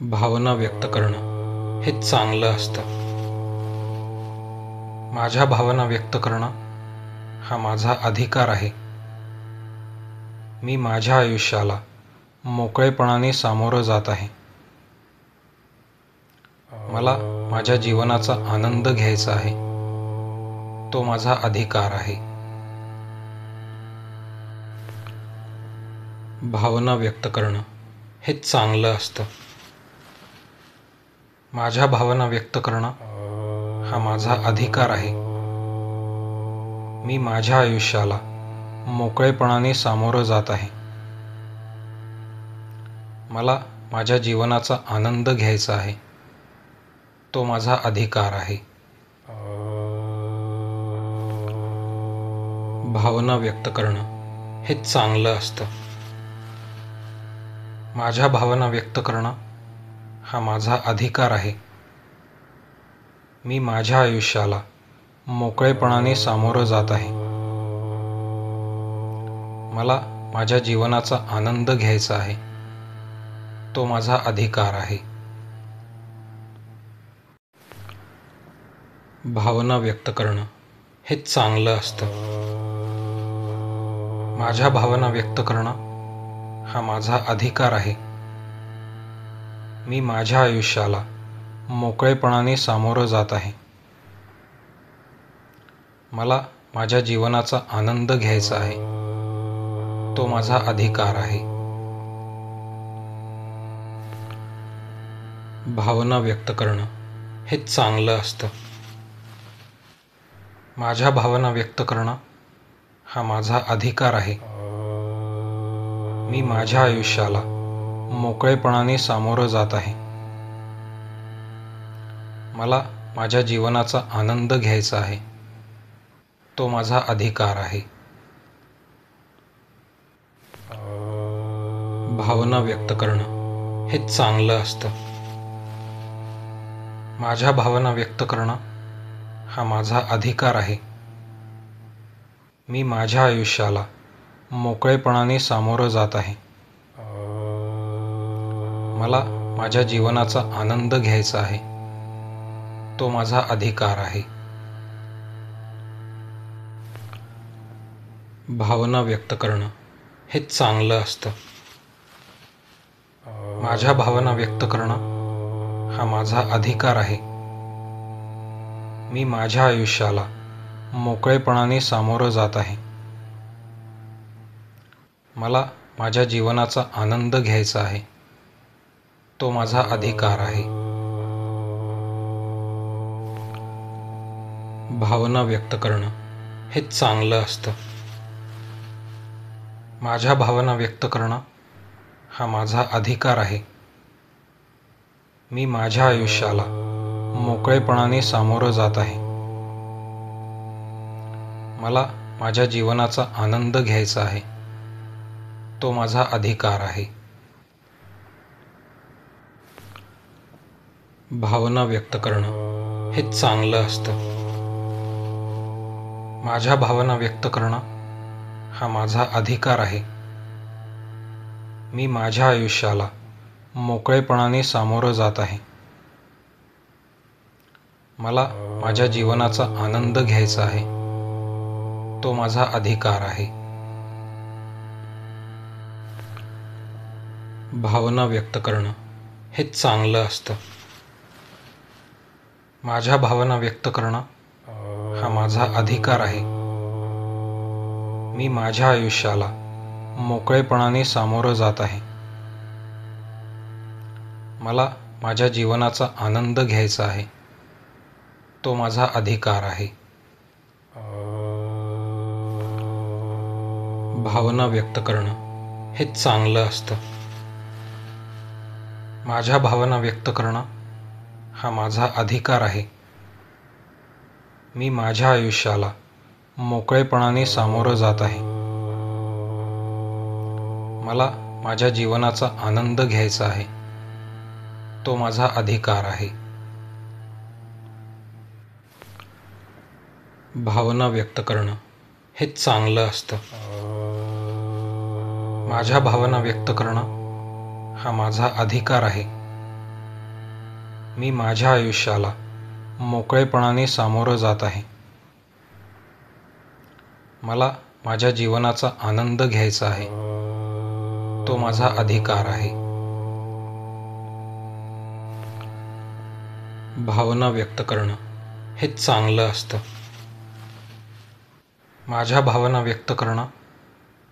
भावना व्यक्त करणं हे चांगलं असतं. माझ्या भावना व्यक्त करणं हा माझा अधिकार आहे. मी माझ्या आयुष्याला मोकळेपणाने सामोरं जात आहे. मला माझ्या जीवनाचा आनंद घ्यायचा आहे. तो माझा अधिकार आहे. भावना व्यक्त करणं हे चांगलं असतं. माझ्या भावना व्यक्त करणं हा माझा अधिकार आहे. मी माझ्या आयुष्याला मोकळेपणाने सामोरं जात आहे. मला माझ्या जीवनाचा आनंद घ्यायचा आहे. तो माझा अधिकार आहे. भावना व्यक्त करणं हे चांगलं असतं. माझ्या भावना व्यक्त करणं हा माझा अधिकार आहे. मी माझ्या आयुष्याला मोकळेपणाने सामोरं जात आहे. मला माझ्या जीवनाचा आनंद घ्यायचा आहे. तो माझा अधिकार आहे. भावना व्यक्त करणं हे चांगलं असतं. माझ्या भावना व्यक्त करणं हा माझा अधिकार आहे. मी माझ्या आयुष्याला मोकळेपणाने सामोरं जात आहे. मला माझ्या जीवनाचा आनंद घ्यायचा आहे. तो माझा अधिकार आहे. भावना व्यक्त करणं हे चांगलं असतं. माझ्या भावना व्यक्त करणं हा माझा अधिकार आहे. मी माझ्या आयुष्याला मोकळेपणाने सामोरं जात आहे. मला माझ्या जीवनाचा आनंद घ्यायचा आहे. तो माझा अधिकार आहे. भावना व्यक्त करणं हे चांगलं असतं. माझ्या भावना व्यक्त करणं हा माझा अधिकार आहे. मी माझ्या आयुष्याला मोकळेपणाने सामोरं जात आहे. मला माझ्या जीवनाचा आनंद घ्यायचा आहे. तो माझा अधिकार आहे. भावना व्यक्त करणं हे चांगलं असतं. माझ्या भावना व्यक्त करणं हा माझा अधिकार आहे. मी माझ्या आयुष्याला मोकळेपणाने सामोरं जात आहे. मला माझ्या जीवनाचा आनंद घ्यायचा आहे. तो माझा अधिकार आहे. भावना व्यक्त करणं हे चांगलं असतं. माझ्या भावना व्यक्त करणं हा माझा अधिकार आहे. मी माझ्या आयुष्याला मोकळेपणाने सामोरं जात आहे. मला माझ्या जीवनाचा आनंद घ्यायचा आहे. तो माझा अधिकार आहे. भावना व्यक्त करणं हे चांगलं असतं. माझ्या भावना व्यक्त करणं हा माझा अधिकार आहे. मी माझ्या आयुष्याला मोकळेपणाने सामोरं जात आहे. मला माझ्या जीवनाचा आनंद घ्यायचा आहे. तो माझा अधिकार आहे. भावना व्यक्त करणं हे चांगलं असतं. माझ्या भावना व्यक्त करणं हा माझा अधिकार आहे. मी माझ्या आयुष्याला मोकळेपणाने सामोरं जात आहे. मला माझ्या जीवनाचा आनंद घ्यायचा आहे. तो माझा अधिकार आहे. भावना व्यक्त करणं हे चांगलं असतं. माझ्या भावना व्यक्त करणं हा माझा अधिकार आहे. मी माझ्या आयुष्याला मोकळेपणाने सामोरं जात आहे. मला माझ्या जीवनाचा आनंद घ्यायचा आहे. तो माझा अधिकार आहे. भावना व्यक्त करणं हे चांगलं असतं. माझ्या भावना व्यक्त करणं हा माझा अधिकार आहे. मी माझ्या आयुष्याला मोकळेपणाने सामोरं जात आहे. मला माझ्या जीवनाचा आनंद घ्यायचा आहे. तो माझा अधिकार आहे. भावना व्यक्त करणं हे चांगलं असतं. माझ्या भावना व्यक्त करणं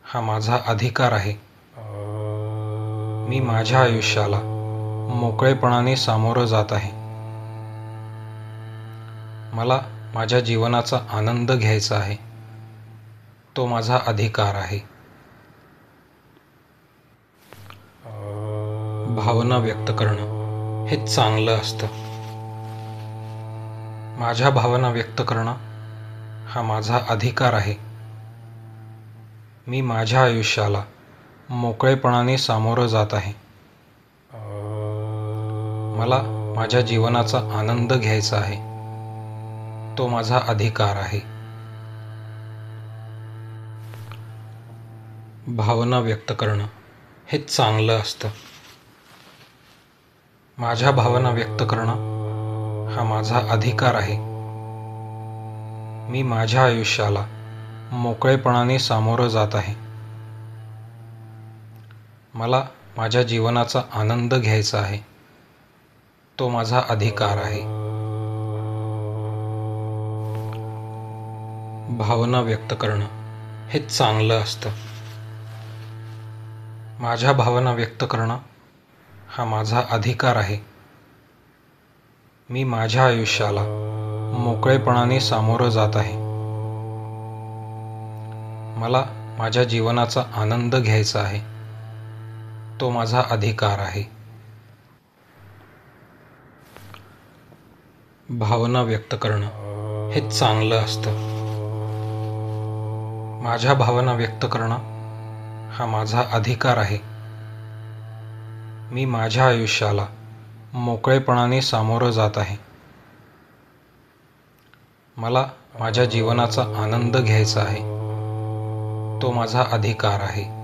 हा माझा अधिकार आहे. मी माझ्या आयुष्याला मोकळेपणाने सामोरं जात आहे. मला माझ्या जीवनाचा आनंद घ्यायचा आहे. तो माझा अधिकार आहे. भावना व्यक्त करणं हे चांगलं असतं. माझ्या भावना व्यक्त करणं हा माझा अधिकार आहे. मी माझ्या आयुष्याला मोकळेपणाने सामोरं जात आहे. मला माझ्या जीवनाचा आनंद घ्यायचा आहे. तो माझा अधिकार आहे. भावना व्यक्त करणं हे चांगलं असतं. माझ्या भावना व्यक्त करणं हा माझा अधिकार आहे. मी माझ्या आयुष्याला मोकळेपणाने सामोरं जात आहे. मला माझ्या जीवनाचा आनंद घ्यायचा आहे. तो माझा अधिकार आहे. भावना व्यक्त करणं हे चांगलं असतं. माझ्या भावना व्यक्त करणं हा माझा अधिकार आहे. मी माझ्या आयुष्याला मोकळेपणाने सामोरं जात आहे. मला माझ्या जीवनाचा आनंद घ्यायचा आहे. तो माझा अधिकार आहे. भावना व्यक्त करणं हे चांगलं असतं. माझ्या भावना व्यक्त करणं हा माझा अधिकार आहे. मी माझ्या आयुष्याला मोकळेपणाने सामोरं जात आहे. मला माझ्या जीवनाचा आनंद घ्यायचा आहे. तो माझा अधिकार आहे.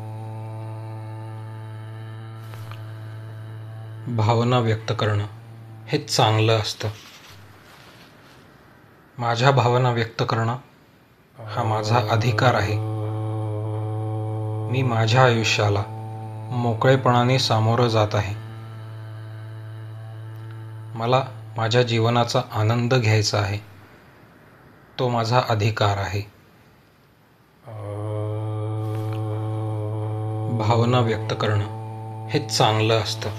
भावना व्यक्त करणं हे चांगलं असतं. माझ्या भावना व्यक्त करणं हा माझा अधिकार आहे. मी माझ्या आयुष्याला मोकळेपणाने सामोरं जात आहे. मला माझ्या जीवनाचा आनंद घ्यायचा आहे. तो माझा अधिकार आहे. भावना व्यक्त करणं हे चांगलं असतं.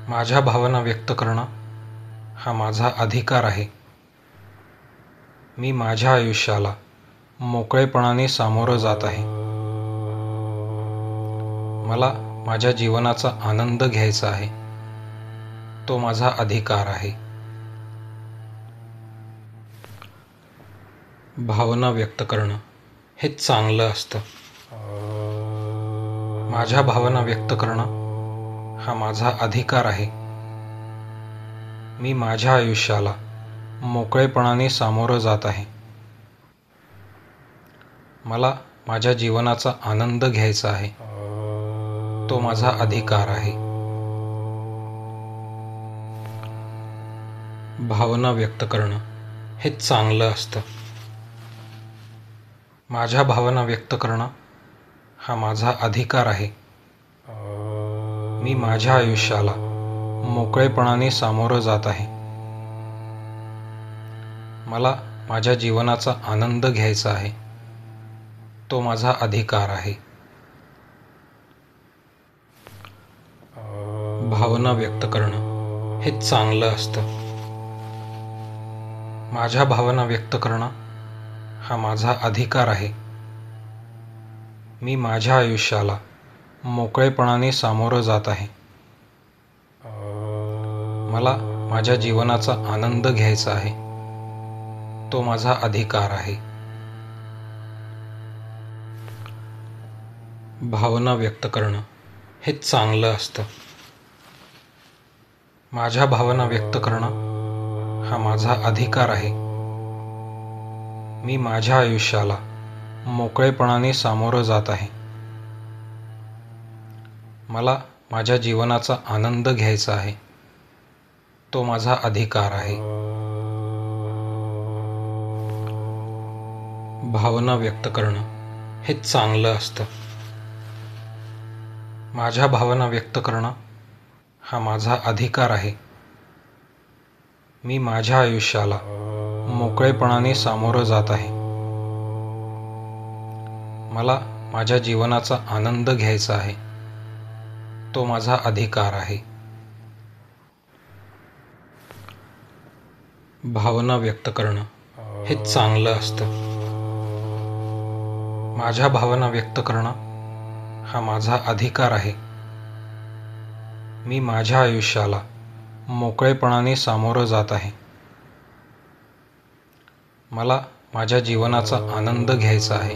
माझ्या भावना व्यक्त करणं हा माझा अधिकार आहे. मी माझ्या आयुष्याला मोकळेपणाने सामोरं जात आहे. मला माझ्या जीवनाचा आनंद घ्यायचा आहे. तो माझा अधिकार आहे. भावना व्यक्त करणं हे चांगलं असतं. माझ्या भावना व्यक्त करणं हा माझा अधिकार आहे. मी माझ्या आयुष्याला मोकळेपणाने सामोरं जात आहे. मला माझ्या जीवनाचा आनंद घ्यायचा आहे. तो माझा अधिकार आहे. भावना व्यक्त करणं हे चांगलं असतं. माझ्या भावना व्यक्त करणं हा माझा अधिकार आहे. मी माझ्या आयुष्याला मोकळेपणाने सामोरं जात आहे. मला माझ्या जीवनाचा आनंद घ्यायचा आहे. तो माझा अधिकार आहे. भावना व्यक्त करणं हे चांगलं असतं. माझ्या भावना व्यक्त करणं हा माझा अधिकार आहे. मी माझ्या आयुष्याला मोकळेपणाने सामोरं जात आहे. मला माझ्या जीवनाचा आनंद घ्यायचा आहे. तो माझा अधिकार आहे. भावना व्यक्त करणं हे चांगलं असतं. माझ्या भावना व्यक्त करणं हा माझा अधिकार आहे. मी माझ्या आयुष्याला मोकळेपणाने सामोरं जात आहे. मला माझ्या जीवनाचा आनंद घ्यायचा आहे. तो माझा अधिकार आहे. भावना व्यक्त करणं हे चांगलं असतं. माझ्या भावना व्यक्त करणं हा माझा अधिकार आहे. मी माझ्या आयुष्याला मोकळेपणाने सामोरं जात आहे. मला माझ्या जीवनाचा आनंद घ्यायचा आहे. तो माझा अधिकार आहे. भावना व्यक्त करणं हे चांगलं असतं. माझ्या भावना व्यक्त करणं हा माझा अधिकार आहे. मी माझ्या आयुष्याला मोकळेपणाने सामोरं जात आहे. मला माझ्या जीवनाचा आनंद घ्यायचा आहे.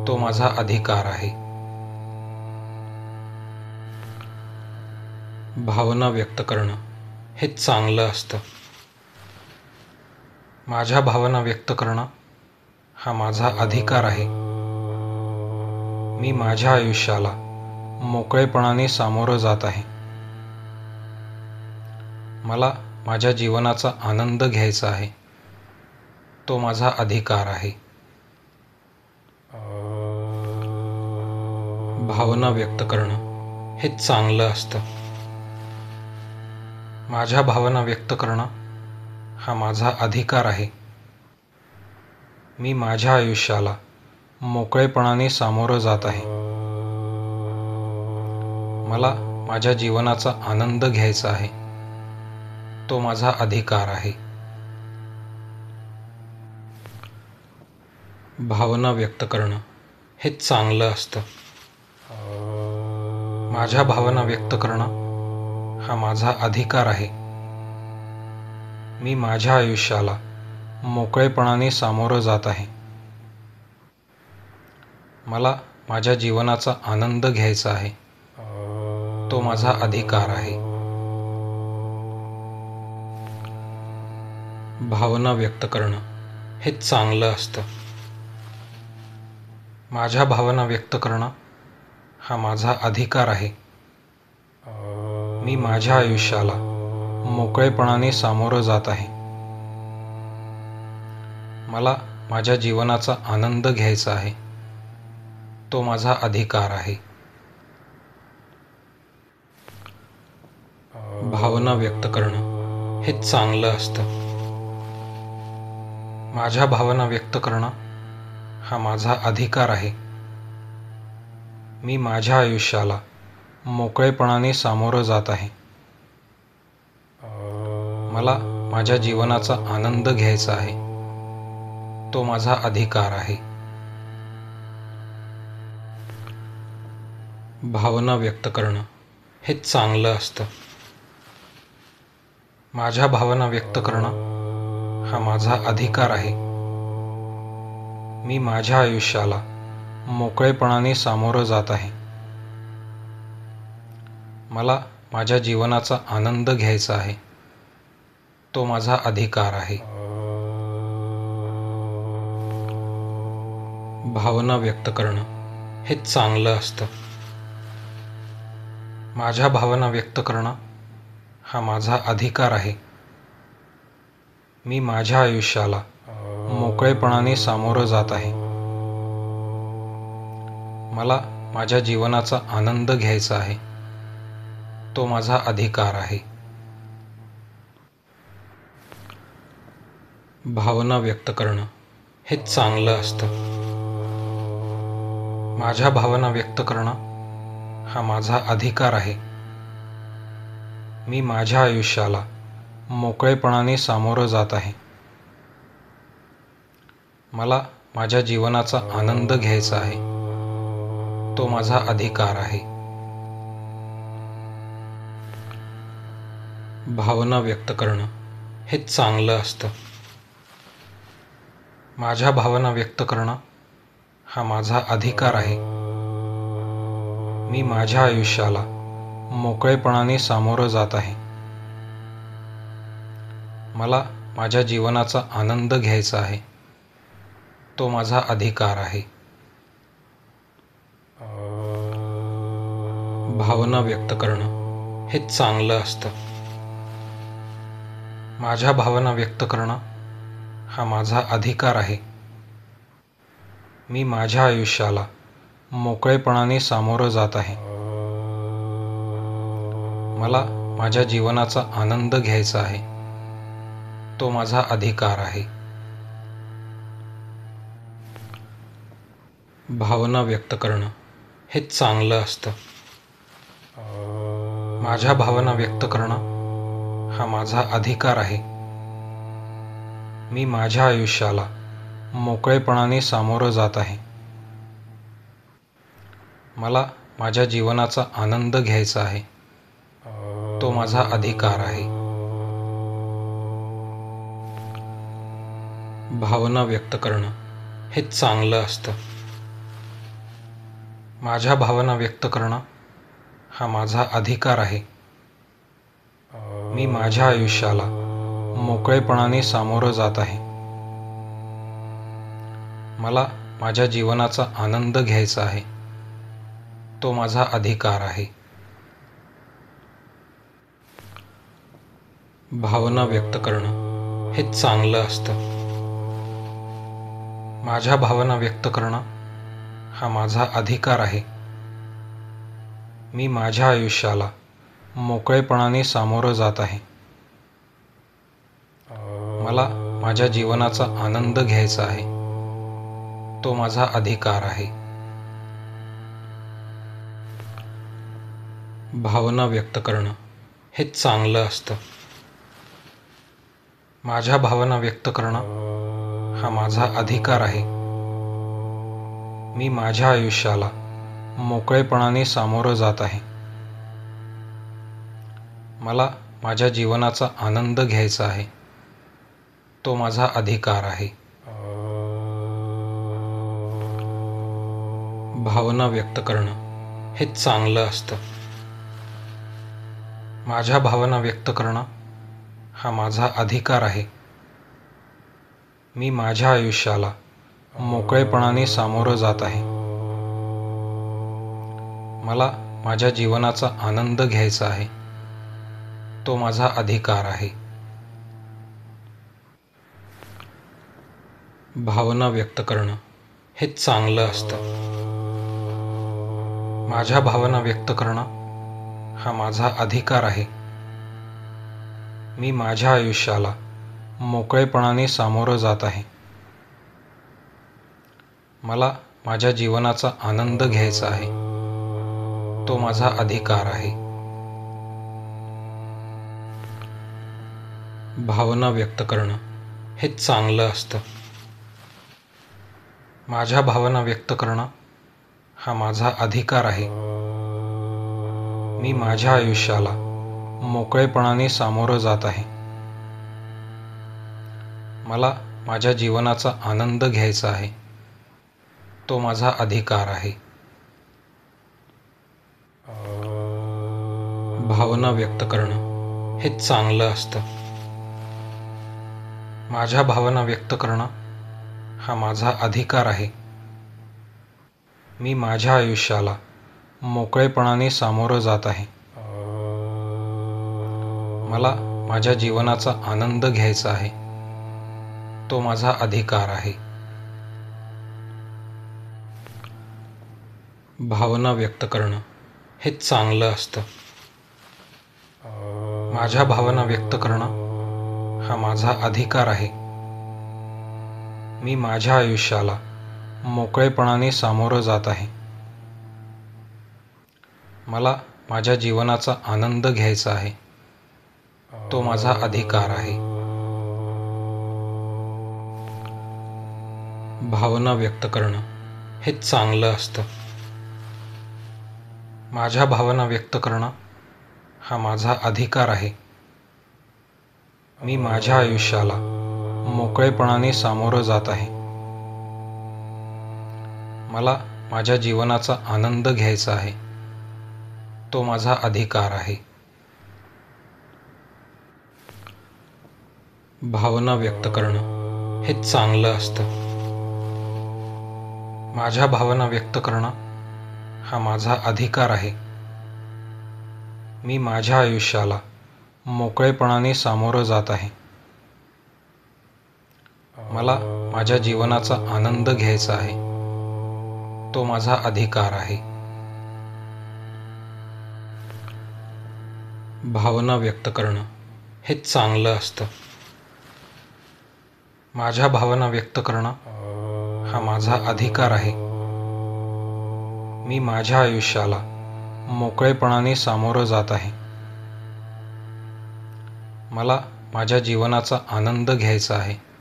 तो माझा अधिकार आहे. भावना व्यक्त करणं हे चांगलं असतं. माझ्या भावना व्यक्त करणं हा माझा अधिकार आहे. मी माझ्या आयुष्याला मोकळेपणाने सामोरं जात आहे. मला माझ्या जीवनाचा आनंद घ्यायचा आहे. तो माझा अधिकार आहे. भावना व्यक्त करणं हे चांगलं असतं. माझ्या भावना व्यक्त करणं हा माझा अधिकार आहे. मी माझ्या आयुष्याला मोकळेपणाने सामोरं जात आहे. मला माझ्या जीवनाचा आनंद घ्यायचा आहे. तो माझा अधिकार आहे. भावना व्यक्त करणं हे चांगलं असतं. माझ्या भावना व्यक्त करणं हा माझा अधिकार आहे. मी माझ्या आयुष्याला मोकळेपणाने सामोरं जात आहे. मला माझ्या जीवनाचा आनंद घ्यायचा आहे. तो माझा अधिकार आहे. भावना व्यक्त करणं हे चांगलं असतं. माझ्या भावना व्यक्त करणं हा माझा अधिकार आहे. मी माझ्या आयुष्याला मोकळेपणाने सामोरं जात आहे. मला माझ्या जीवनाचा आनंद घ्यायचा आहे. तो माझा अधिकार आहे. भावना व्यक्त करणं हे चांगलं असतं. माझ्या भावना व्यक्त करणं हा माझा अधिकार आहे. मी माझ्या आयुष्याला मोकळेपणाने सामोरं जात आहे. मला माझ्या जीवनाचा आनंद घ्यायचा आहे. तो माझा अधिकार आहे. भावना व्यक्त करणं हे चांगलं असतं. माझ्या भावना व्यक्त करणं हा माझा अधिकार आहे. मी माझ्या आयुष्याला मोकळेपणाने सामोरं जात आहे. मला माझ्या जीवनाचा आनंद घ्यायचा आहे. तो माझा अधिकार आहे. भावना व्यक्त करणं हे चांगलं असतं. माझ्या भावना व्यक्त करणं हा माझा अधिकार आहे. मी माझ्या आयुष्याला मोकळेपणाने सामोरं जात आहे. मला माझ्या जीवनाचा आनंद घ्यायचा आहे. तो माझा अधिकार आहे. भावना व्यक्त करणं हे चांगलं असतं. माझ्या भावना व्यक्त करणं हा माझा अधिकार आहे. मी माझ्या आयुष्याला मोकळेपणाने सामोरं जात आहे. मला माझ्या जीवनाचा आनंद घ्यायचा आहे. तो माझा अधिकार आहे. भावना व्यक्त करणं हे चांगलं असतं. माझ्या भावना व्यक्त करणं हा माझा अधिकार आहे. मी माझ्या आयुष्याला मोकळेपणाने सामोरं जात आहे. मला माझ्या जीवनाचा आनंद घ्यायचा आहे. तो माझा अधिकार आहे. भावना व्यक्त करणं हे चांगलं असतं. माझ्या भावना व्यक्त करणं हा माझा अधिकार आहे. मी माझ्या आयुष्याला मोकळेपणाने सामोरं जात आहे. मला माझ्या जीवनाचा आनंद घ्यायचा आहे. तो माझा अधिकार आहे. भावना व्यक्त करणं हे चांगलं असतं. माझ्या भावना व्यक्त करणं हा माझा अधिकार आहे. मी माझ्या आयुष्याला मोकळेपणाने सामोरं जात आहे. मला माझ्या जीवनाचा आनंद घ्यायचा आहे. तो माझा अधिकार आहे. भावना व्यक्त करणं हे चांगलं असतं. माझ्या भावना व्यक्त करणं हा माझा अधिकार आहे. मी माझ्या आयुष्याला मोकळेपणाने सामोरं जात आहे. मला माझ्या जीवनाचा आनंद घ्यायचा आहे. तो माझा अधिकार आहे. भावना व्यक्त करणं हे चांगलं असतं. माझ्या भावना व्यक्त करणं हा माझा अधिकार आहे. मी माझ्या आयुष्याला मोकळेपणाने सामोरं जात आहे. मला माझ्या जीवनाचा आनंद घ्यायचा आहे. तो माझा अधिकार आहे. भावना व्यक्त करणं हे चांगलं असतं. माझ्या भावना व्यक्त करणं हा माझा अधिकार आहे. मी माझ्या आयुष्याला मोकळेपणाने सामोरं जात आहे. मला माझ्या जीवनाचा आनंद घ्यायचा आहे. तो माझा अधिकार आहे. भावना व्यक्त करणं हे चांगलं असतं. माझ्या भावना व्यक्त करणं हा माझा अधिकार आहे. मी माझ्या आयुष्याला मोकळेपणाने सामोरं जात आहे. मला माझ्या जीवनाचा आनंद घ्यायचा आहे. तो माझा अधिकार आहे. भावना व्यक्त करणं हे चांगलं असतं. माझ्या भावना व्यक्त करणं हा माझा अधिकार आहे. मी माझ्या आयुष्याला मोकळेपणाने सामोरं जात आहे. मला माझ्या जीवनाचा आनंद घ्यायचा आहे. तो माझा अधिकार आहे. भावना व्यक्त करणं हे चांगलं असतं. माझ्या भावना व्यक्त करणं हा माझा अधिकार आहे. मी माझ्या आयुष्याला मोकळेपणाने सामोरं जात आहे. मला माझ्या जीवनाचा आनंद घ्यायचा आहे. तो माझा अधिकार आहे. भावना व्यक्त करणं हे चांगलं असतं. माझ्या भावना व्यक्त करणं हा माझा अधिकार आहे. मी माझ्या आयुष्याला मोकळेपणाने सामोरं जात आहे. मला माझ्या जीवनाचा आनंद घ्यायचा आहे. तो माझा अधिकार आहे. भावना व्यक्त करणं हे चांगलं असतं. माझ्या भावना व्यक्त करणं हा माझा अधिकार आहे. मी माझ्या आयुष्याला मोकळेपणाने सामोरं जात आहे. मला माझ्या जीवनाचा आनंद घ्यायचा आहे. तो माझा अधिकार आहे. भावना व्यक्त करणं हे चांगलं असतं. माझ्या भावना व्यक्त करणं हा माझा अधिकार आहे. मी माझ्या आयुष्याला मोकळेपणाने सामोरं जात आहे. मला माझ्या जीवनाचा आनंद घ्यायचा आहे. तो माझा अधिकार आहे. भावना व्यक्त करणं हे चांगलं असतं. माझ्या भावना व्यक्त करणं हा माझा अधिकार आहे. मी माझ्या आयुष्याला मोकळेपणाने सामोरं जात आहे. मला माझ्या जीवनाचा आनंद घ्यायचा आहे. तो माझा अधिकार आहे. भावना व्यक्त करणं हे चांगलं असतं. माझ्या भावना व्यक्त करणं हा माझा अधिकार आहे. मी माझ्या आयुष्याला मोकळेपणाने सामोरं जात आहे. मला माझ्या जीवनाचा आनंद घ्यायचा आहे.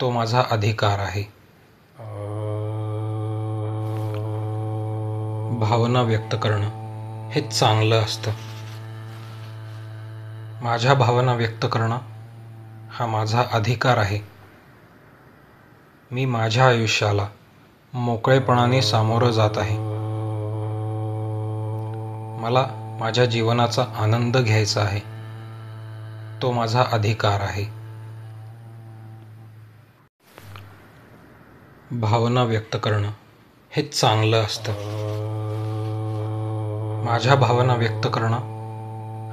तो माझा अधिकार आहे. भावना व्यक्त करणं हे चांगलं असतं. माझ्या भावना व्यक्त करणं हा माझा अधिकार आहे. मी माझ्या आयुष्याला मोकळेपणाने सामोरं जात आहे. मला माझ्या जीवनाचा आनंद घ्यायचा आहे. तो माझा अधिकार आहे. भावना व्यक्त करणं हे चांगलं असतं. माझ्या भावना व्यक्त करणं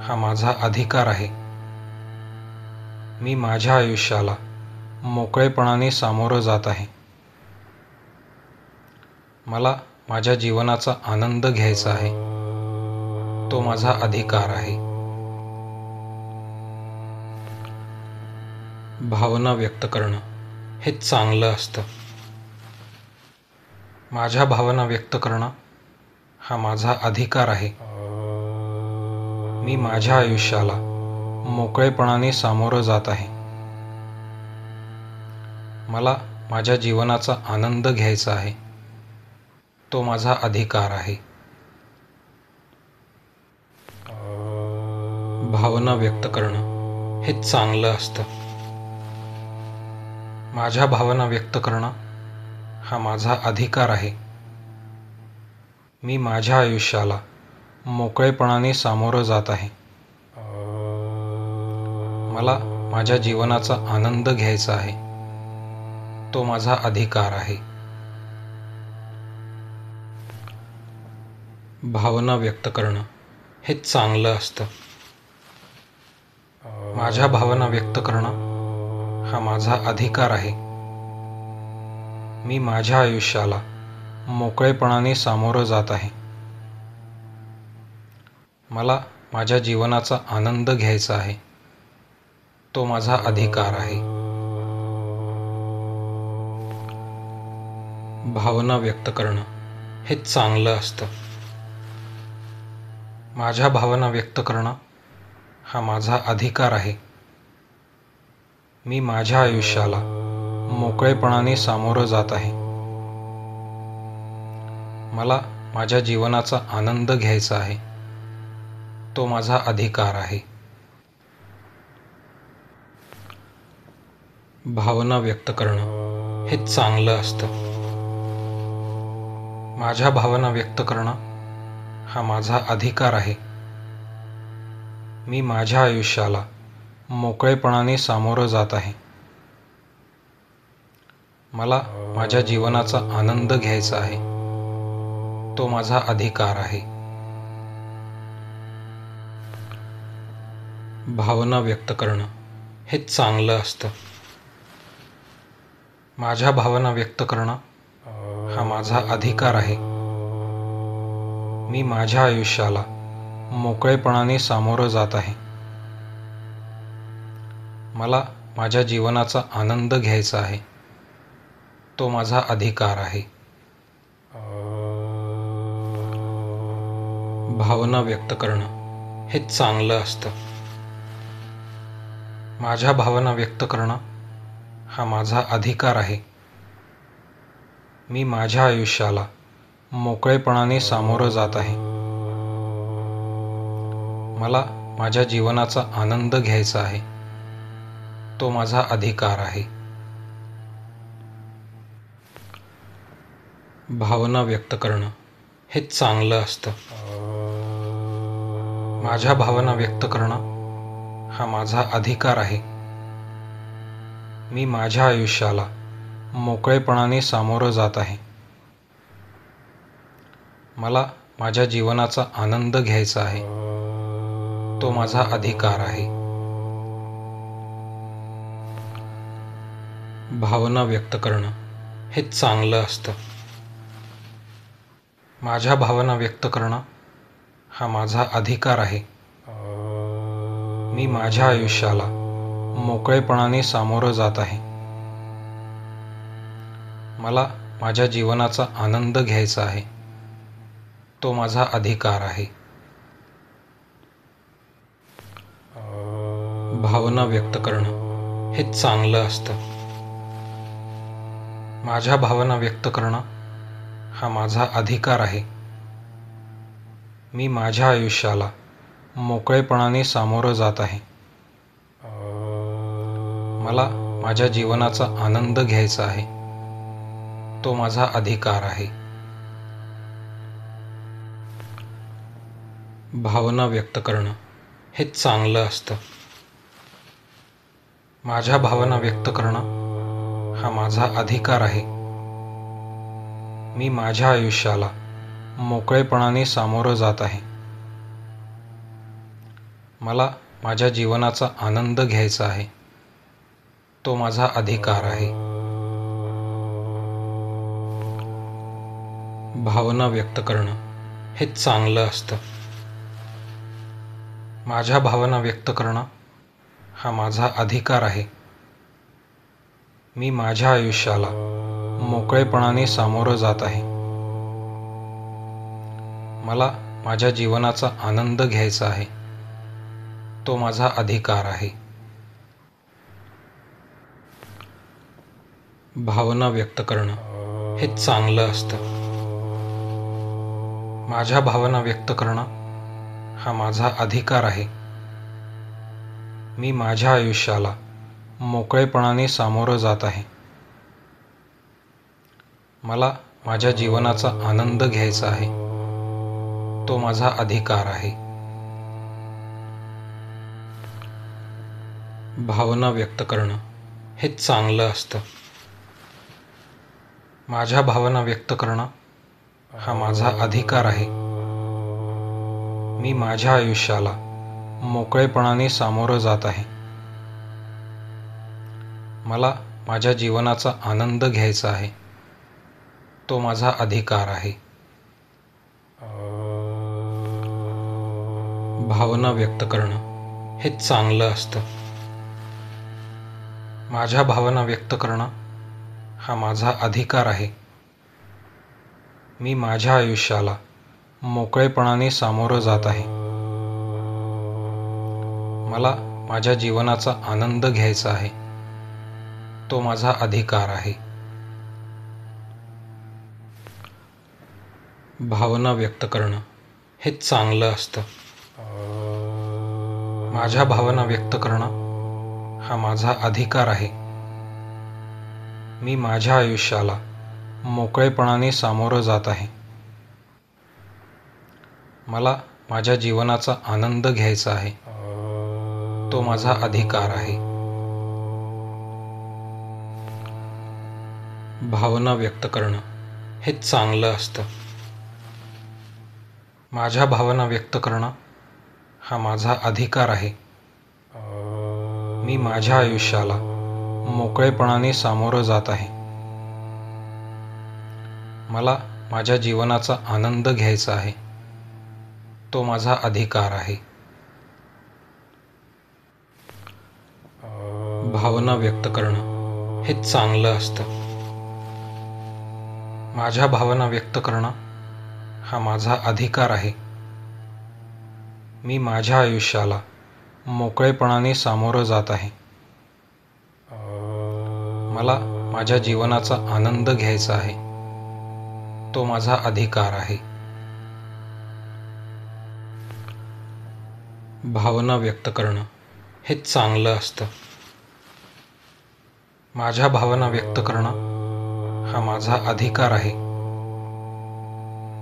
हा माझा अधिकार आहे. मी माझ्या आयुष्याला मोकळेपणाने सामोरं जात आहे. मला माझ्या जीवनाचा आनंद घ्यायचा आहे. तो माझा अधिकार आहे. भावना व्यक्त करणं हे चांगलं असतं. माझ्या भावना व्यक्त करणं हा माझा अधिकार आहे. मी माझ्या आयुष्याला मोकळेपणाने सामोरं जात आहे. मला माझ्या जीवनाचा आनंद घ्यायचा आहे. तो माझा अधिकार आहे. भावना व्यक्त करणं हे चांगलं असतं. माझ्या भावना व्यक्त करणं हा माझा अधिकार आहे. मी माझ्या आयुष्याला मोकळेपणाने सामोरं जात आहे. मला माझ्या जीवनाचा आनंद घ्यायचा आहे. तो माझा अधिकार आहे. भावना व्यक्त करणं हे चांगलं असतं. माझ्या भावना व्यक्त करणं हा माझा अधिकार आहे. मी माझ्या आयुष्याला मोकळेपणाने सामोरं जात आहे. मला माझ्या जीवनाचा आनंद घ्यायचा आहे. तो माझा अधिकार आहे. भावना व्यक्त करणं हे चांगलं असतं. माझ्या भावना व्यक्त करणं हा माझा अधिकार आहे. मी माझ्या आयुष्याला मोकळेपणाने सामोरं जात आहे. मला माझ्या जीवनाचा आनंद घ्यायचा आहे. तो माझा अधिकार आहे. भावना व्यक्त करणं हे चांगलं असतं. माझ्या भावना व्यक्त करणं हा माझा अधिकार आहे. मी माझ्या आयुष्याला मोकळेपणाने सामोरं जात आहे. मला माझ्या जीवनाचा आनंद घ्यायचा आहे. तो माझा अधिकार आहे. भावना व्यक्त करणं हे चांगलं असतं. माझ्या भावना व्यक्त करणं हा माझा अधिकार आहे. मी माझ्या आयुष्याला मोकळेपणाने सामोरं जात आहे. मला माझ्या जीवनाचा आनंद घ्यायचा आहे. तो माझा अधिकार आहे. भावना व्यक्त करणं हे चांगलं असतं. माझ्या भावना व्यक्त करणं हा माझा अधिकार आहे. मी माझ्या आयुष्याला मोकळेपणाने सामोरं जात आहे. मला माझ्या जीवनाचा आनंद घ्यायचा आहे. तो माझा अधिकार आहे. भावना व्यक्त करणं हे चांगलं असतं. माझ्या भावना व्यक्त करणं हा माझा अधिकार आहे. मी माझ्या आयुष्याला मोकळेपणाने सामोरं जात आहे. मला माझ्या जीवनाचा आनंद घ्यायचा आहे. तो माझा अधिकार आहे. भावना व्यक्त करणं हे चांगलं असतं. माझ्या भावना व्यक्त करणं हा माझा अधिकार आहे. मी माझ्या आयुष्याला मोकळेपणाने सामोरं जात आहे. मला माझ्या जीवनाचा आनंद घ्यायचा आहे. तो माझा अधिकार आहे. भावना व्यक्त करणं हे चांगलं असतं. माझ्या भावना व्यक्त करणं हा माझा अधिकार आहे. मी माझ्या आयुष्याला मोकळेपणाने सामोरं जात आहे. मला माझ्या जीवनाचा आनंद घ्यायचा आहे. तो माझा अधिकार आहे. भावना व्यक्त करणं हे चांगलं असतं. माझ्या भावना व्यक्त करणं हा माझा अधिकार आहे. मी माझ्या आयुष्याला मोकळेपणाने सामोरं जात आहे. मला माझ्या जीवनाचा आनंद घ्यायचा आहे. तो माझा अधिकार आहे. भावना व्यक्त करणं हे चांगलं असतं. माझ्या भावना व्यक्त करणं हा माझा अधिकार आहे. मी माझ्या आयुष्याला मोकळेपणाने सामोरं जात आहे. मला माझ्या जीवनाचा आनंद घ्यायचा आहे. तो माझा अधिकार आहे. भावना व्यक्त करणं हे चांगलं असतं. माझ्या भावना व्यक्त करणं हा माझा अधिकार आहे. मी माझ्या आयुष्याला मोकळेपणाने सामोरं जात आहे. मला माझ्या जीवनाचा आनंद घ्यायचा आहे. तो माझा अधिकार आहे. भावना व्यक्त करणं हे चांगलं असतं. माझ्या भावना व्यक्त करणं हा माझा अधिकार आहे. मी माझ्या आयुष्याला मोकळेपणाने सामोरं जात आहे. मला माझ्या जीवनाचा आनंद घ्यायचा आहे. तो माझा अधिकार आहे. भावना व्यक्त करणं हे चांगलं असतं. माझ्या भावना व्यक्त करणं हा माझा अधिकार आहे. मी माझ्या आयुष्याला मोकळेपणाने सामोरं जात आहे. मला माझ्या जीवनाचा आनंद घ्यायचा आहे. तो माझा अधिकार आहे. भावना व्यक्त करणं हे चांगलं असतं. माझ्या भावना व्यक्त करणं हा माझा अधिकार आहे. मी माझ्या आयुष्याला मोकळेपणाने सामोरं जात आहे. मला माझ्या जीवनाचा आनंद घ्यायचा आहे. तो माझा अधिकार आहे. भावना व्यक्त करणं हे चांगलं असतं. माझ्या भावना व्यक्त करणं हा माझा अधिकार आहे. मी माझ्या आयुष्याला मोकळेपणाने सामोरं जात आहे. मला माझ्या जीवनाचा आनंद घ्यायचा आहे. तो माझा अधिकार आहे. भावना व्यक्त करणं हे चांगलं असतं. माझ्या भावना व्यक्त करणं हा माझा अधिकार आहे. मी माझ्या आयुष्याला मोकळेपणाने सामोरं जात आहे. मला माझ्या जीवनाचा आनंद घ्यायचा आहे. तो माझा अधिकार आहे. भावना व्यक्त करणं हे चांगलं असतं. माझ्या भावना व्यक्त करणं हा माझा अधिकार आहे.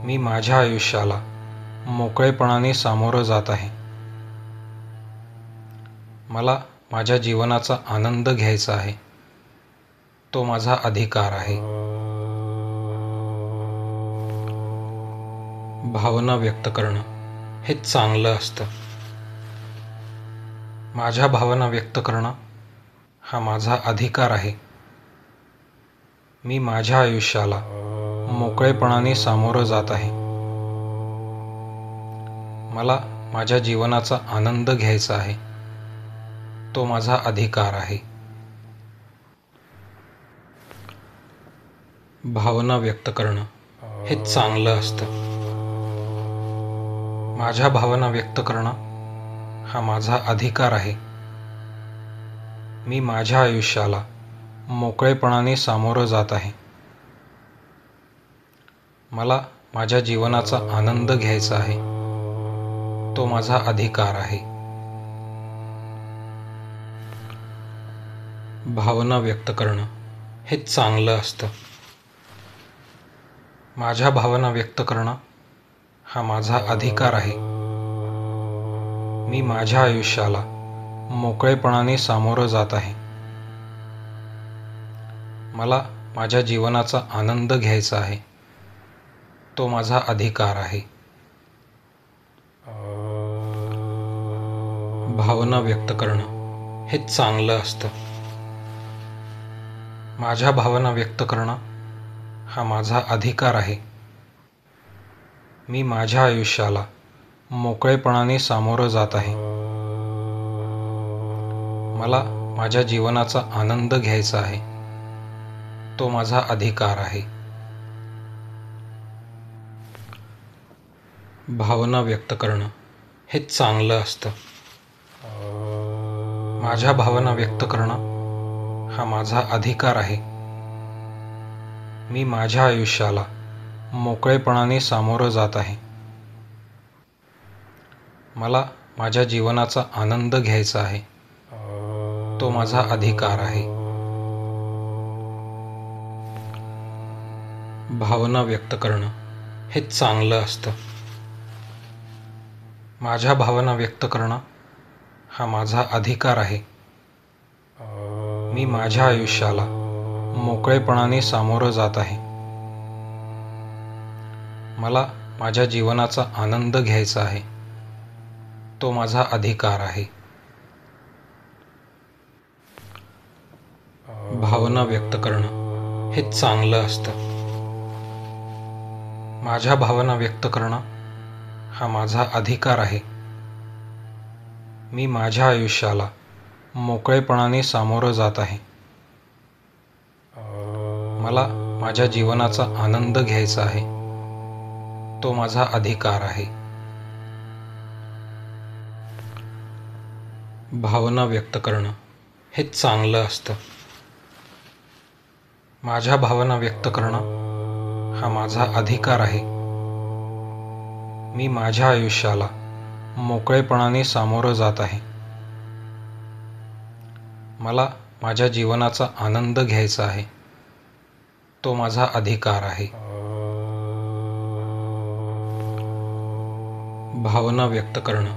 मी माझ्या आयुष्याला मोकळेपणाने सामोरं जात आहे. मला माझ्या जीवनाचा आनंद घ्यायचा आहे. तो माझा अधिकार आहे. भावना व्यक्त करणं हे चांगलं असतं. माझ्या भावना व्यक्त करणं हा माझा अधिकार आहे. मी माझ्या आयुष्याला मोकळेपणाने सामोरं जात आहे. मला माझ्या जीवनाचा आनंद घ्यायचा आहे. तो माझा अधिकार आहे. भावना व्यक्त करणं हे चांगलं असतं. माझ्या भावना व्यक्त करणं हा माझा अधिकार आहे. मी माझ्या आयुष्याला मोकळेपणाने सामोरं जात आहे. मला माझ्या जीवनाचा आनंद घ्यायचा आहे. तो माझा अधिकार आहे. भावना व्यक्त करणं हे चांगलं असतं. माझ्या भावना व्यक्त करणं हा माझा अधिकार आहे. मी माझ्या आयुष्याला मोकळेपणाने सामोरं जात आहे. मला माझ्या जीवनाचा आनंद घ्यायचा आहे. तो माझा अधिकार आहे. भावना व्यक्त करणं हे चांगलं असतं. माझ्या भावना व्यक्त करणं हा माझा अधिकार आहे. मी माझ्या आयुष्याला मोकळेपणाने सामोरं जात आहे. मला माझ्या जीवनाचा आनंद घ्यायचा आहे. तो माझा अधिकार आहे. भावना व्यक्त करणं हे चांगलं असतं. माझ्या भावना व्यक्त करणं हा माझा अधिकार आहे. मी माझ्या आयुष्याला मोकळेपणाने सामोरं जात आहे. मला माझ्या जीवनाचा आनंद घ्यायचा आहे. तो माझा अधिकार आहे. भावना व्यक्त करणं हे चांगलं असतं. माझ्या भावना व्यक्त करणं हा माझा अधिकार आहे. मी माझ्या आयुष्याला मोकळेपणाने सामोरं जात आहे. मला माझ्या जीवनाचा आनंद घ्यायचा आहे. तो माझा अधिकार आहे. भावना व्यक्त करणं हे चांगलं असतं. माझ्या भावना व्यक्त करणं हा माझा अधिकार आहे. मी माझ्या आयुष्याला मोकळेपणाने सामोरं जात आहे. मला माझ्या जीवनाचा आनंद घ्यायचा आहे. तो माझा अधिकार आहे. भावना व्यक्त करणं हे चांगलं असतं. माझ्या भावना व्यक्त करणं हा माझा अधिकार आहे. मी माझ्या आयुष्याला मोकळेपणाने सामोरं जात आहे. मला माझ्या जीवनाचा आनंद घ्यायचा आहे. तो माझा अधिकार आहे. भावना व्यक्त करणं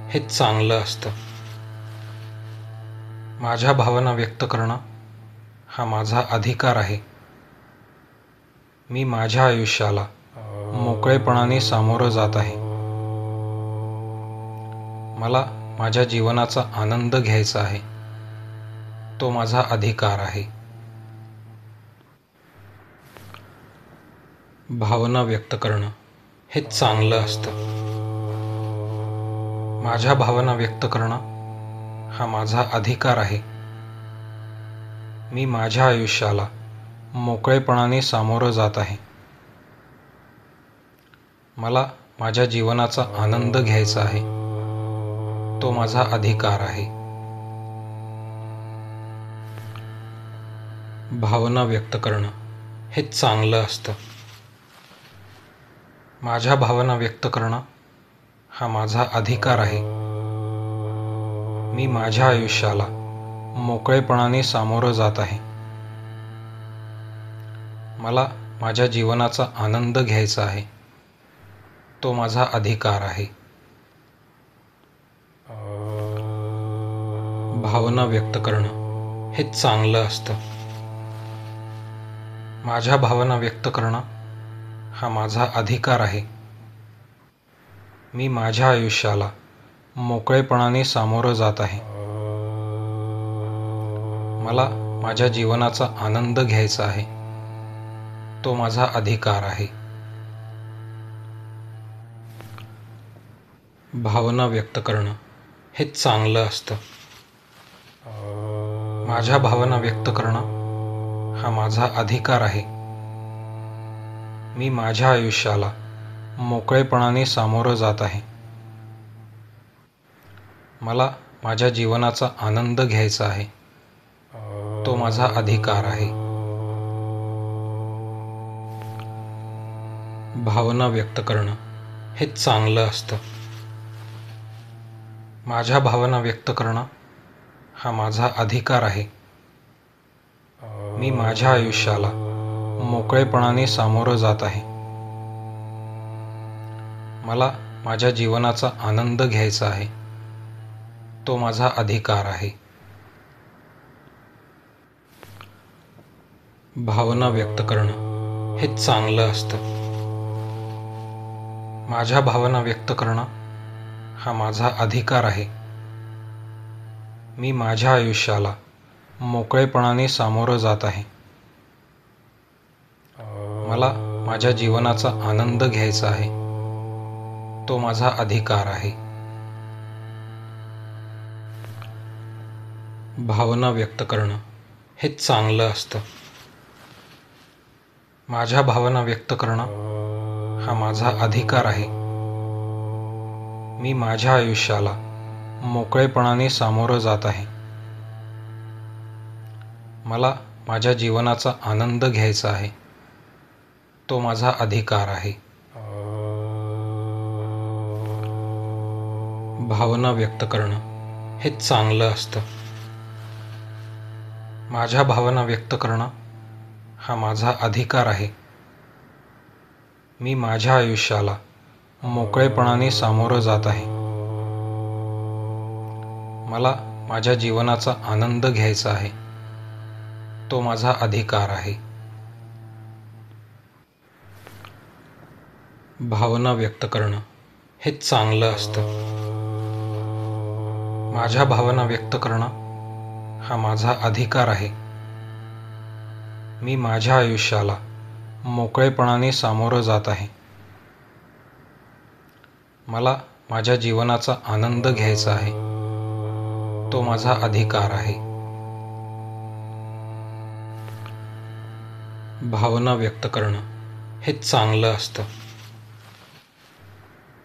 हे चांगलं असतं. माझ्या भावना व्यक्त करणं हा माझा अधिकार आहे. मी माझ्या आयुष्याला मोकळेपणाने सामोरं जात आहे. मला माझ्या जीवनाचा आनंद घ्यायचा आहे. तो माझा अधिकार आहे. भावना व्यक्त करणं हे चांगलं असतं. माझ्या भावना व्यक्त करणं हा माझा अधिकार आहे. मी माझ्या आयुष्याला मोकळेपणाने सामोरं जात आहे. मला माझ्या जीवनाचा आनंद घ्यायचा आहे. तो माझा अधिकार आहे. भावना व्यक्त करणं हे चांगलं असतं. माझ्या भावना व्यक्त करणं हा माझा अधिकार आहे. मी माझ्या आयुष्याला मोकळेपणाने सामोरं जात आहे. मला माझ्या जीवनाचा आनंद घ्यायचा आहे. तो माझा अधिकार आहे. भावना व्यक्त करणं हे चांगलं असतं. माझ्या भावना व्यक्त करणं हा माझा अधिकार आहे. मी माझ्या आयुष्याला मोकळेपणाने सामोरं जात आहे. मला माझ्या जीवनाचा आनंद घ्यायचा आहे. तो माझा अधिकार आहे. भावना व्यक्त करणं हे चांगलं असतं. माझ्या भावना व्यक्त करणं हा माझा अधिकार आहे. मी माझ्या आयुष्याला मोकळेपणाने सामोरं जात आहे. मला माझ्या जीवनाचा आनंद घ्यायचा आहे. तो माझा अधिकार आहे. भावना व्यक्त करणं हे चांगलं असतं. माझ्या भावना व्यक्त करणं हा माझा अधिकार आहे. मी माझ्या आयुष्याला मोकळेपणाने सामोरं जात आहे. मला माझ्या जीवनाचा आनंद घ्यायचा आहे. तो माझा अधिकार आहे. भावना व्यक्त करणं हे चांगलं असतं. माझ्या भावना व्यक्त करणं हा माझा अधिकार आहे. मी माझ्या आयुष्याला मोकळेपणाने सामोरं जात आहे. मला माझ्या जीवनाचा आनंद घ्यायचा आहे. तो माझा अधिकार आहे. भावना व्यक्त करणं हे चांगलं असतं. माझ्या भावना व्यक्त करणं हा माझा अधिकार आहे. मी माझ्या आयुष्याला मोकळेपणाने सामोरं जात आहे. मला माझ्या जीवनाचा आनंद घ्यायचा आहे. तो माझा अधिकार आहे. भावना व्यक्त करणं हे चांगलं असतं. माझ्या भावना व्यक्त करणं हा माझा अधिकार आहे. मी माझ्या आयुष्याला मोकळेपणाने सामोरं जात आहे. मला माझ्या जीवनाचा आनंद घ्यायचा आहे. तो माझा अधिकार आहे. भावना व्यक्त करणं हे चांगलं असतं. माझ्या भावना व्यक्त करणं हा माझा अधिकार आहे. मी माझ्या आयुष्याला मोकळेपणाने सामोरं जात आहे. मला माझ्या जीवनाचा आनंद घ्यायचा आहे. तो माझा अधिकार आहे. भावना व्यक्त करणं हे चांगलं असतं.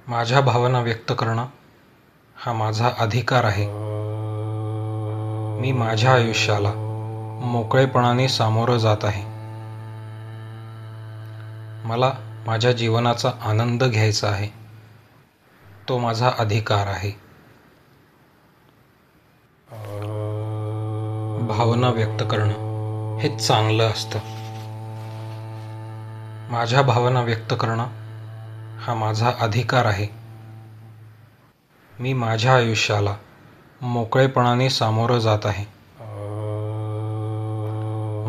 माझ्या भावना व्यक्त करणं हा माझा अधिकार आहे. मी माझ्या आयुष्याला मोकळेपणाने सामोरं जात आहे. मला माझ्या जीवनाचा आनंद घ्यायचा आहे. तो माझा अधिकार आहे. भावना व्यक्त करणं हे चांगलं असतं. माझ्या भावना व्यक्त करणं हा माझा अधिकार आहे. मी माझ्या आयुष्याला मोकळेपणाने सामोरं जात आहे.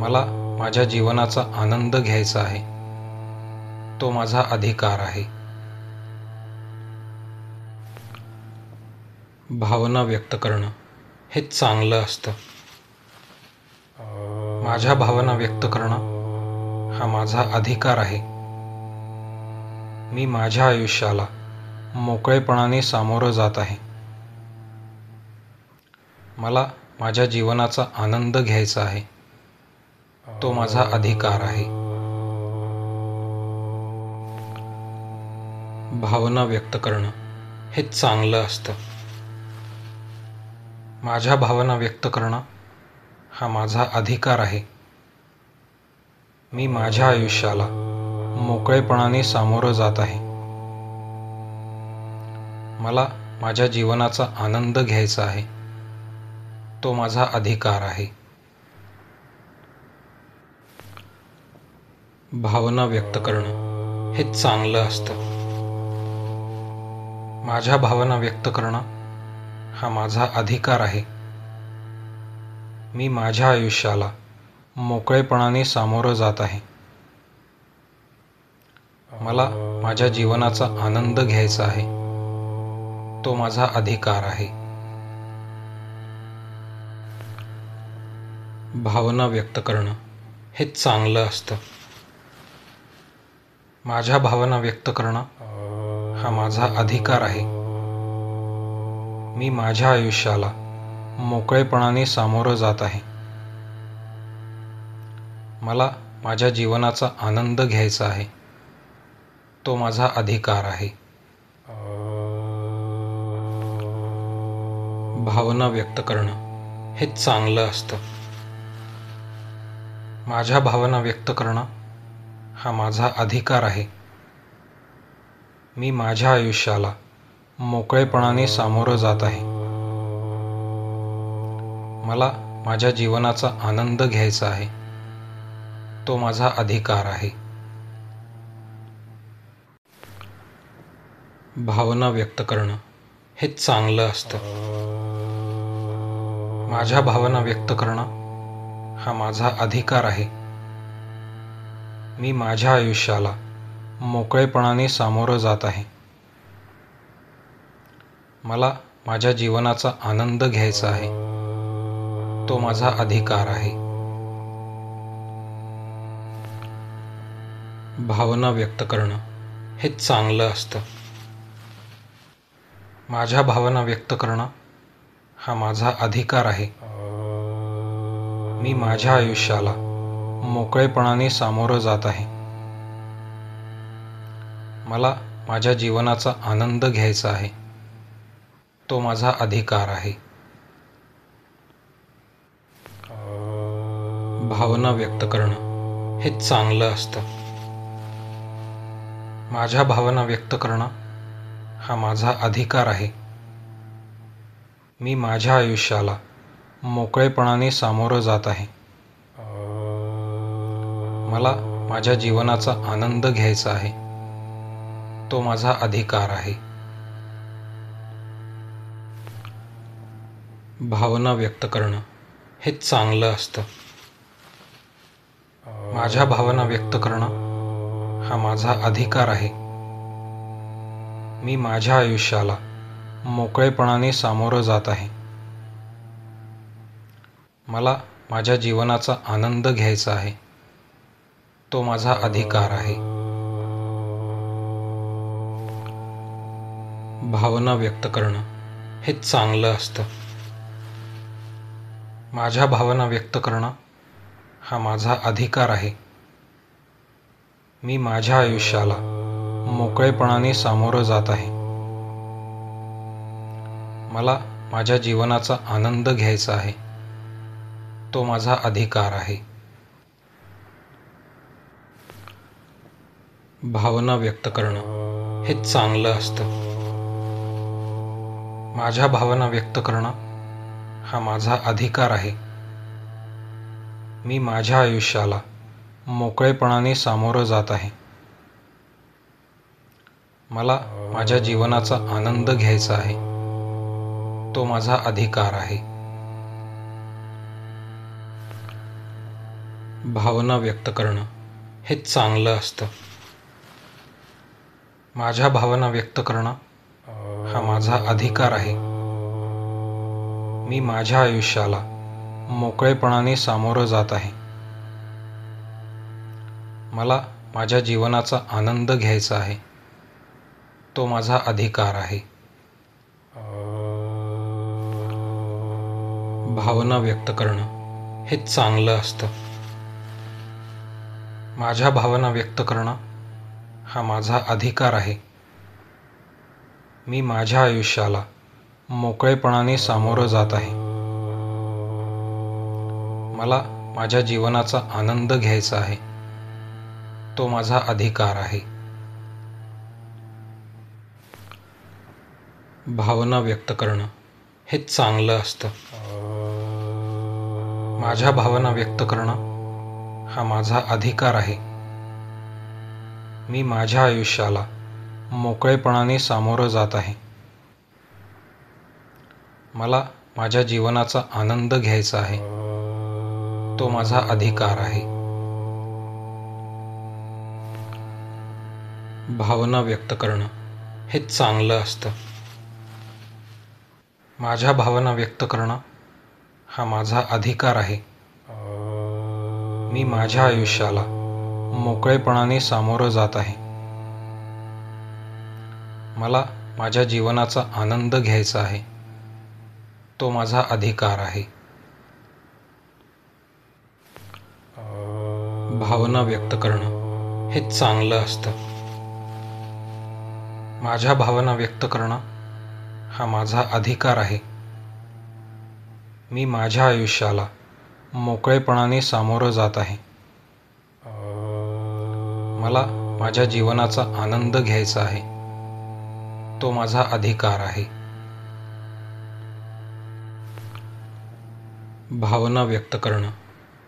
मला माझ्या जीवनाचा आनंद घ्यायचा आहे. तो माझा अधिकार आहे. भावना व्यक्त करणं हे चांगलं असतं. माझ्या भावना व्यक्त करणं हा माझा अधिकार आहे. मी माझ्या आयुष्याला मोकळेपणाने सामोरं जात आहे. मला माझ्या जीवनाचा आनंद घ्यायचा आहे. तो माझा अधिकार आहे. भावना व्यक्त करणं हे चांगलं असतं. माझ्या भावना व्यक्त करणं हा माझा अधिकार आहे. मी माझ्या आयुष्याला मोकळेपणाने सामोरं जात आहे. मला माझ्या जीवनाचा आनंद घ्यायचा आहे. तो माझा अधिकार आहे. भावना व्यक्त करणं हे चांगलं असतं. माझ्या भावना व्यक्त करणं हा माझा अधिकार आहे. मी माझ्या आयुष्याला मोकळेपणाने सामोरं जात आहे. मला माझ्या जीवनाचा आनंद घ्यायचा आहे. तो माझा अधिकार आहे. भावना व्यक्त करणं हे चांगलं असतं. माझ्या भावना व्यक्त करणं हा माझा अधिकार आहे. मी माझ्या आयुष्याला मोकळेपणाने सामोरं जात आहे. मला माझ्या जीवनाचा आनंद घ्यायचा आहे. तो माझा अधिकार आहे. भावना व्यक्त करणं हे चांगलं असतं. माझ्या भावना व्यक्त करणं हा माझा अधिकार आहे. मी माझ्या आयुष्याला मोकळेपणाने सामोरं जात आहे. मला माझ्या जीवनाचा आनंद घ्यायचा आहे. तो माझा अधिकार आहे. भावना व्यक्त करणं हे चांगलं असतं. माझ्या भावना व्यक्त करणं हा माझा अधिकार आहे. मी माझ्या आयुष्याला मोकळेपणाने सामोरं जात आहे. मला माझ्या जीवनाचा आनंद घ्यायचा आहे. तो माझा अधिकार आहे. भावना व्यक्त करणं हे चांगलं असतं. माझ्या भावना व्यक्त करणं हा माझा अधिकार आहे. मी माझ्या आयुष्याला मोकळेपणाने सामोरं जात आहे. मला माझ्या जीवनाचा आनंद घ्यायचा आहे. तो माझा अधिकार आहे. भावना व्यक्त करणं हे चांगलं असतं. माझ्या भावना व्यक्त करणं हा माझा अधिकार आहे. मी माझ्या आयुष्याला मोकळेपणाने सामोरं जात आहे. मला माझ्या जीवनाचा आनंद घ्यायचा आहे. तो माझा अधिकार आहे. भावना व्यक्त करणं हे चांगलं असतं. माझ्या भावना व्यक्त करणं हा माझा अधिकार आहे. मी माझ्या आयुष्याला मोकळेपणाने सामोरं जात आहे. मला माझ्या जीवनाचा आनंद घ्यायचा आहे. तो माझा अधिकार आहे. भावना व्यक्त करणं हे चांगलं असतं. माझ्या भावना व्यक्त करणं हा माझा अधिकार आहे. मी माझ्या आयुष्याला मोकळेपणाने सामोरं जात आहे. मला माझ्या जीवनाचा आनंद घ्यायचा आहे. तो माझा अधिकार आहे. भावना व्यक्त करणं हे चांगलं असतं. माझ्या भावना व्यक्त करणं हा माझा अधिकार आहे. मी माझ्या आयुष्याला मोकळेपणाने सामोरं जात आहे. मला माझ्या जीवनाचा आनंद घ्यायचा आहे. तो माझा अधिकार आहे. भावना व्यक्त करणं हे चांगलं असतं. माझ्या भावना व्यक्त करणं हा माझा अधिकार आहे. मी माझ्या आयुष्याला मोकळेपणाने सामोरं जात आहे. मला माझ्या जीवनाचा आनंद घ्यायचा आहे. तो माझा अधिकार आहे. भावना व्यक्त करणं हे चांगलं असतं. माझ्या भावना व्यक्त करणं हा माझा अधिकार आहे. मी माझ्या आयुष्याला मोकळेपणाने सामोरं जात आहे. मला माझ्या जीवनाचा आनंद घ्यायचा आहे. तो माझा अधिकार आहे. भावना व्यक्त करणं हे चांगलं असतं. माझ्या भावना व्यक्त करणं हा माझा अधिकार आहे. मी माझ्या आयुष्याला मोकळेपणाने सामोरं जात आहे. मला माझ्या जीवनाचा आनंद घ्यायचा आहे. तो माझा अधिकार आहे. भावना व्यक्त करणं हे चांगलं असतं. माझ्या भावना व्यक्त करणं हा माझा अधिकार आहे. मी माझ्या आयुष्याला मोकळेपणाने सामोरं जात आहे. मला माझ्या जीवनाचा आनंद घ्यायचा आहे. तो माझा अधिकार आहे. भावना व्यक्त करणं हे चांगलं असतं. माझ्या भावना व्यक्त करणं हा माझा अधिकार आहे. मी माझ्या आयुष्याला मोकळेपणाने सामोरं जात आहे. मला माझ्या जीवनाचा आनंद घ्यायचा आहे. तो माझा अधिकार आहे. भावना व्यक्त करणं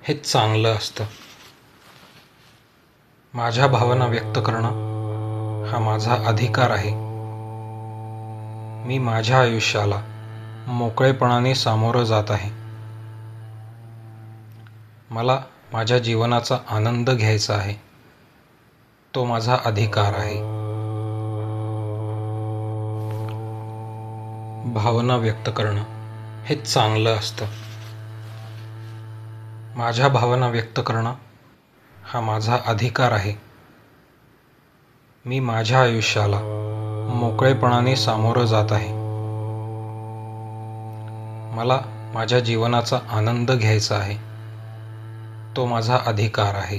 हे चांगलं असतं. माझ्या भावना व्यक्त करणं हा माझा अधिकार आहे. मी माझ्या आयुष्याला मोकळेपणाने सामोरं जात आहे. मला माझ्या जीवनाचा आनंद घ्यायचा आहे. तो माझा अधिकार आहे. भावना व्यक्त करणं हे चांगलं असतं. माझ्या भावना व्यक्त करणं हा माझा अधिकार आहे. मी माझ्या आयुष्याला मोकळेपणाने सामोरं जात आहे. मला माझ्या जीवनाचा आनंद घ्यायचा आहे. तो माझा अधिकार आहे.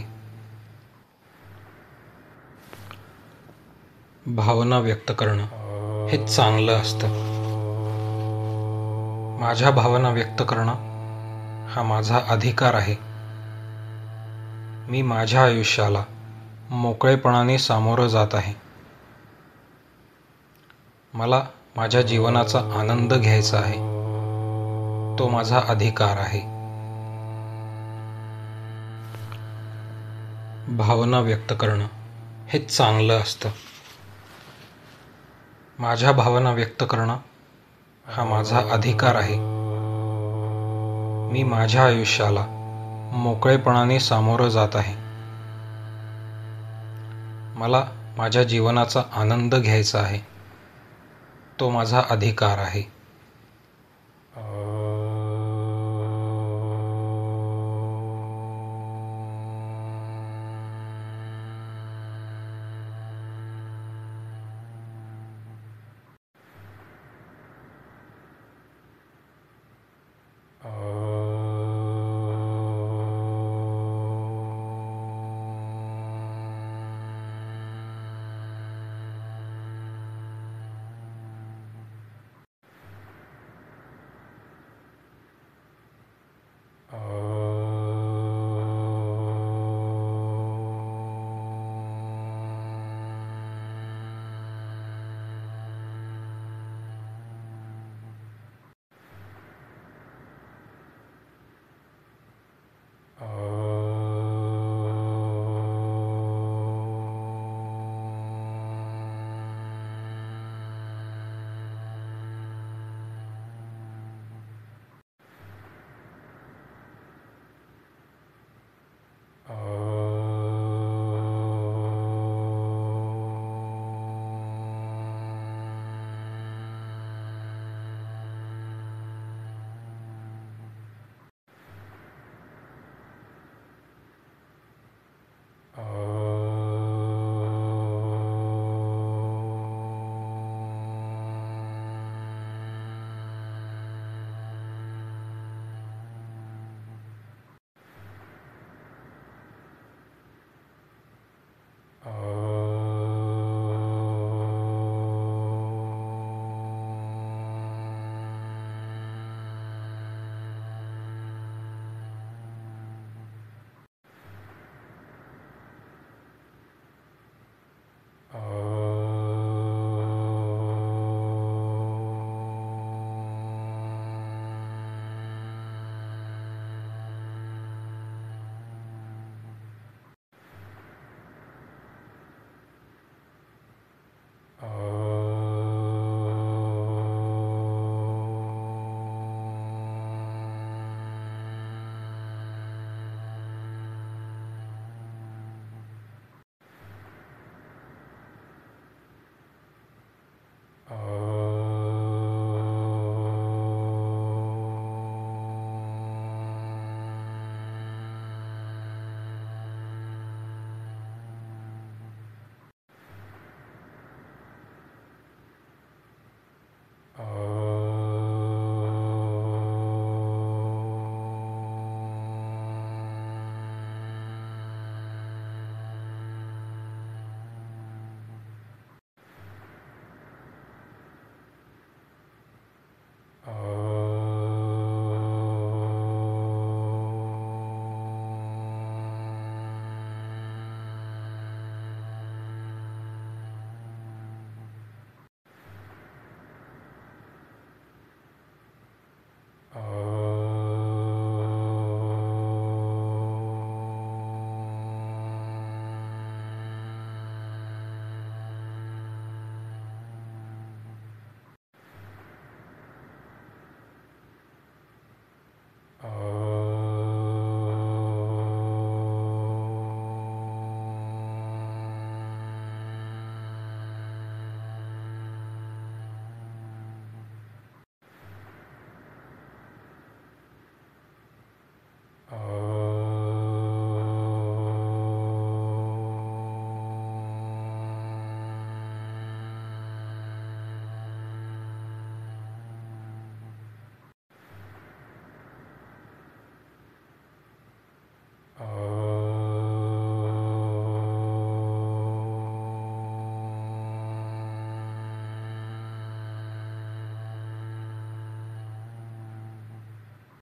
भावना व्यक्त करणं हे चांगलं असतं. माझ्या भावना व्यक्त करणं हा माझा अधिकार आहे. मी माझ्या आयुष्याला मोकळेपणाने सामोरं जात आहे. मला माझ्या जीवनाचा आनंद घ्यायचा आहे. तो माझा अधिकार आहे. भावना व्यक्त करणं हे चांगलं असतं. माझ्या भावना व्यक्त करणं हा माझा अधिकार आहे. मी माझ्या आयुष्याला मोकळेपणाने सामोरं जात आहे. मला माझ्या जीवनाचा आनंद घ्यायचा आहे. तो माझा अधिकार आहे.